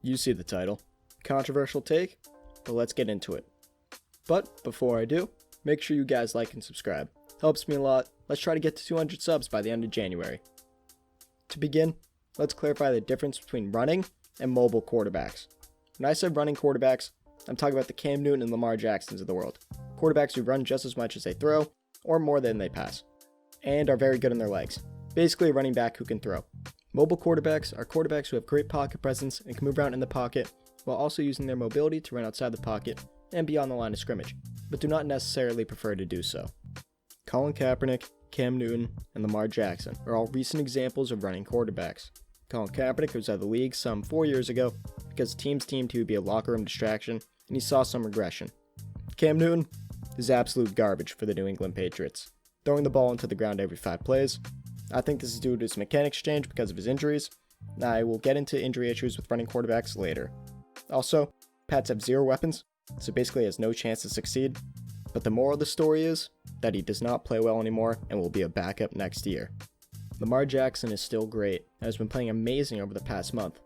You see the title. Controversial take, but let's get into it. But before I do, make sure you guys like and subscribe. Helps me a lot. Let's try to get to 200 subs by the end of January. To begin, let's clarify the difference between running and mobile quarterbacks. When I said running quarterbacks, I'm talking about the Cam Newton and Lamar Jacksons of the world. Quarterbacks who run just as much as they throw, or more than they pass, and are very good on their legs. Basically a running back who can throw. Mobile quarterbacks are quarterbacks who have great pocket presence and can move around in the pocket, while also using their mobility to run outside the pocket and beyond the line of scrimmage, but do not necessarily prefer to do so. Colin Kaepernick, Cam Newton, and Lamar Jackson are all recent examples of running quarterbacks. Colin Kaepernick was out of the league some 4 years ago because teams deemed he would be a locker room distraction, and he saw some regression. Cam Newton is absolute garbage for the New England Patriots, throwing the ball into the ground every 5 plays. I think this is due to his mechanics change because of his injuries. I will get into injury issues with running quarterbacks later. Also, Pats have 0 weapons, so basically has no chance to succeed. But the moral of the story is that he does not play well anymore and will be a backup next year. Lamar Jackson is still great and has been playing amazing over the past month.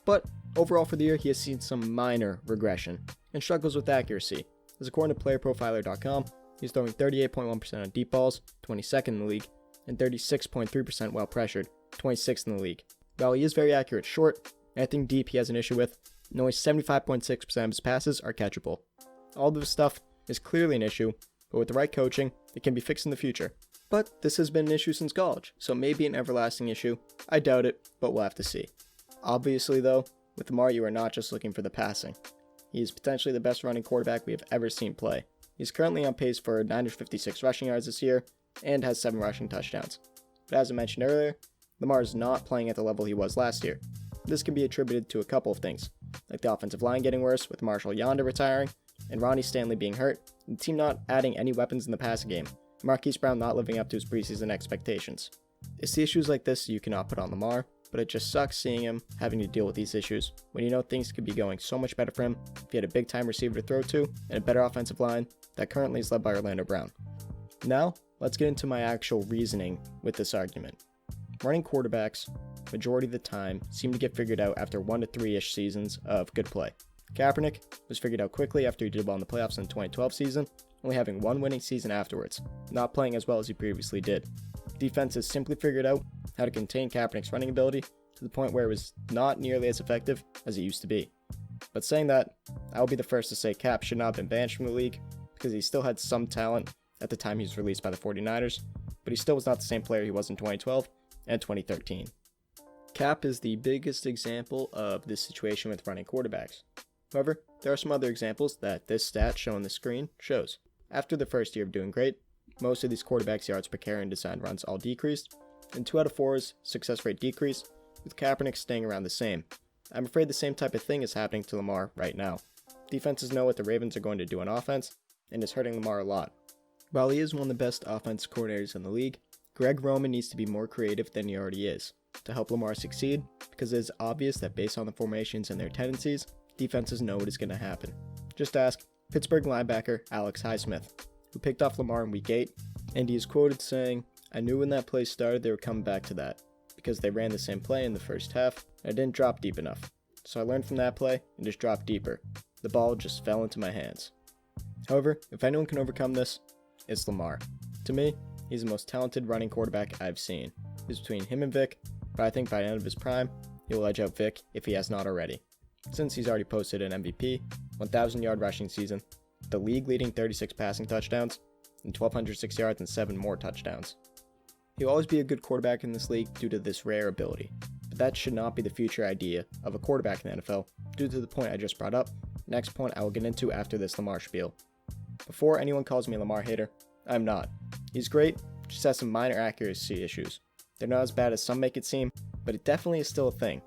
But overall for the year, he has seen some minor regression and struggles with accuracy. As according to playerprofiler.com, he's throwing 38.1% on deep balls, 22nd in the league, and 36.3% while pressured, 26th in the league. While he is very accurate short, anything deep he has an issue with, and only 75.6% of his passes are catchable. All of this stuff is clearly an issue, but with the right coaching, it can be fixed in the future. But this has been an issue since college, so maybe an everlasting issue. I doubt it, but we'll have to see. Obviously though, with Lamar you are not just looking for the passing. He is potentially the best running quarterback we have ever seen play. He's currently on pace for 956 rushing yards this year, and has 7 rushing touchdowns. But as I mentioned earlier, Lamar is not playing at the level he was last year. This can be attributed to a couple of things, like the offensive line getting worse with Marshall Yonder retiring, and Ronnie Stanley being hurt, and the team not adding any weapons in the passing game, and Marquise Brown not living up to his preseason expectations. It's the issues like this you cannot put on Lamar, but it just sucks seeing him having to deal with these issues when you know things could be going so much better for him if he had a big time receiver to throw to and a better offensive line that currently is led by Orlando Brown. Now, let's get into my actual reasoning with this argument. Running quarterbacks, majority of the time, seem to get figured out after 1 to 3-ish seasons of good play. Kaepernick was figured out quickly after he did well in the playoffs in the 2012 season, only having 1 winning season afterwards, not playing as well as he previously did. Defenses simply figured out how to contain Kaepernick's running ability to the point where it was not nearly as effective as it used to be. But saying that, I will be the first to say Cap should not have been banished from the league because he still had some talent at the time he was released by the 49ers, but he still was not the same player he was in 2012 and 2013. Cap is the biggest example of this situation with running quarterbacks. However, there are some other examples that this stat shown on the screen shows. After the first year of doing great, most of these quarterbacks' yards per carry and design runs all decreased, and 2 out of 4's success rate decreased, with Kaepernick staying around the same. I'm afraid the same type of thing is happening to Lamar right now. Defenses know what the Ravens are going to do on offense, and it's hurting Lamar a lot. While he is one of the best offensive coordinators in the league, Greg Roman needs to be more creative than he already is to help Lamar succeed, because it is obvious that based on the formations and their tendencies, defenses know what is going to happen. Just ask Pittsburgh linebacker Alex Highsmith, who picked off Lamar in Week 8, and he is quoted saying, "I knew when that play started they were coming back to that, because they ran the same play in the first half, and I didn't drop deep enough. So I learned from that play and just dropped deeper. The ball just fell into my hands." However, if anyone can overcome this, it's Lamar. To me, he's the most talented running quarterback I've seen. It's between him and Vic, but I think by the end of his prime, he will edge out Vic if he has not already, since he's already posted an MVP, 1,000-yard rushing season, the league-leading 36 passing touchdowns, and 1,206 yards and 7 more touchdowns. He'll always be a good quarterback in this league due to this rare ability, but that should not be the future idea of a quarterback in the NFL due to the point I just brought up, next point I will get into after this Lamar spiel. Before anyone calls me a Lamar hater, I'm not. He's great, just has some minor accuracy issues. They're not as bad as some make it seem, but it definitely is still a thing.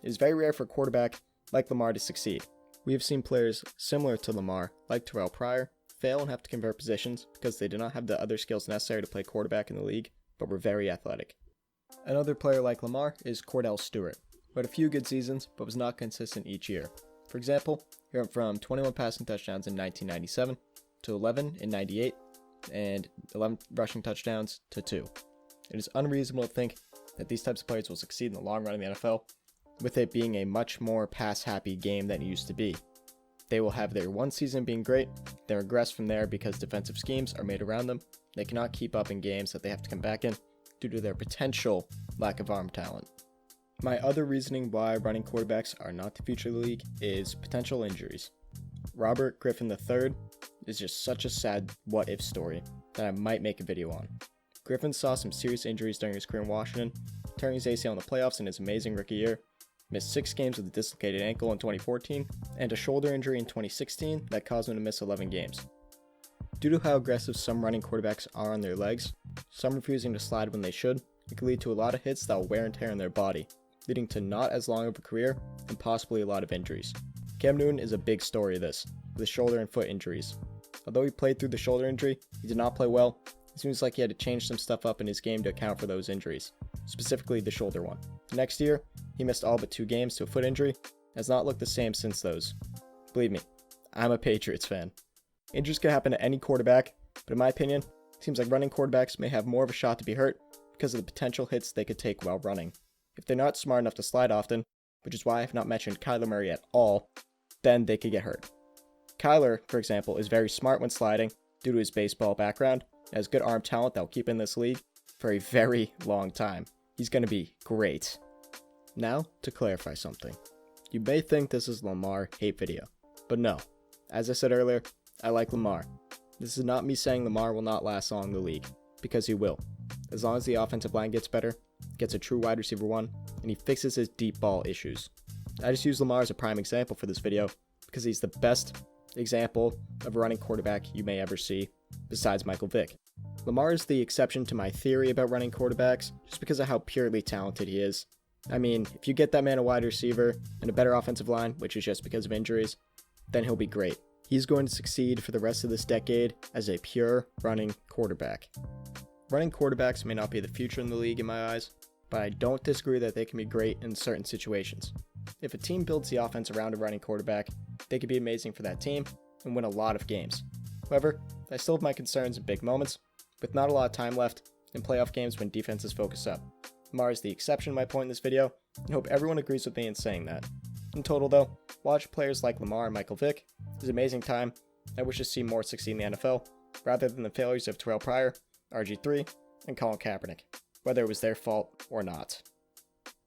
It is very rare for a quarterback like Lamar to succeed. We have seen players similar to Lamar, like Terrell Pryor, fail and have to convert positions because they did not have the other skills necessary to play quarterback in the league, but were very athletic. Another player like Lamar is Cordell Stewart, who had a few good seasons, but was not consistent each year. For example, he went from 21 passing touchdowns in 1997 to 11 in 98, and 11 rushing touchdowns to 2. It is unreasonable to think that these types of players will succeed in the long run in the NFL, with it being a much more pass-happy game than it used to be. They will have their one season being great, then regress from there because defensive schemes are made around them. They cannot keep up in games that they have to come back in due to their potential lack of arm talent. My other reasoning why running quarterbacks are not the future of the league is potential injuries. Robert Griffin III is just such a sad what-if story that I might make a video on. Griffin saw some serious injuries during his career in Washington, tearing his ACL in the playoffs in his amazing rookie year, missed 6 games with a dislocated ankle in 2014, and a shoulder injury in 2016 that caused him to miss 11 games. Due to how aggressive some running quarterbacks are on their legs, some refusing to slide when they should, it can lead to a lot of hits that will wear and tear on their body, leading to not as long of a career and possibly a lot of injuries. Cam Newton is a big story of this, with his shoulder and foot injuries. Although he played through the shoulder injury, he did not play well. It seems like he had to change some stuff up in his game to account for those injuries, specifically the shoulder one. Next year, he missed all but 2 games to a foot injury, and has not looked the same since those. Believe me, I'm a Patriots fan. Injuries can happen to any quarterback, but in my opinion, it seems like running quarterbacks may have more of a shot to be hurt because of the potential hits they could take while running. If they're not smart enough to slide often, which is why I have not mentioned Kyler Murray at all, then they could get hurt. Kyler, for example, is very smart when sliding due to his baseball background, and has good arm talent that will keep in this league for a very long time. He's going to be great. Now, to clarify something. You may think this is Lamar hate video, but no. As I said earlier, I like Lamar. This is not me saying Lamar will not last long in the league, because he will. As long as the offensive line gets better, gets a true wide receiver one, and he fixes his deep ball issues. I just use Lamar as a prime example for this video, because he's the best example of a running quarterback you may ever see, besides Michael Vick. Lamar is the exception to my theory about running quarterbacks, just because of how purely talented he is. I mean, if you get that man a wide receiver and a better offensive line, which is just because of injuries, then he'll be great. He's going to succeed for the rest of this decade as a pure running quarterback. Running quarterbacks may not be the future in the league in my eyes, but I don't disagree that they can be great in certain situations. If a team builds the offense around a running quarterback, they could be amazing for that team and win a lot of games. However, I still have my concerns in big moments, with not a lot of time left in playoff games when defenses focus up. Lamar is the exception to my point in this video, and hope everyone agrees with me in saying that. In total though, watch players like Lamar and Michael Vick is an amazing time. I wish to see more succeed in the NFL, rather than the failures of Terrell Pryor, RG3, and Colin Kaepernick, whether it was their fault or not.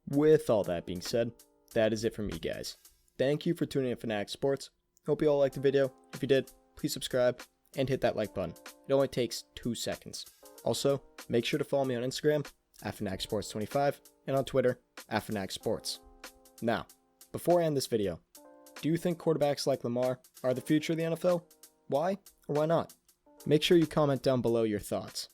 With all that being said, that is it for me, guys. Thank you for tuning in Fanatic Sports. Hope you all liked the video. If you did, please subscribe and hit that like button. It only takes 2 seconds. Also, make sure to follow me on Instagram @FanaticSports25 and on Twitter @FanaticSports. Now, before I end this video, do you think quarterbacks like Lamar are the future of the NFL? Why or why not? Make sure you comment down below your thoughts.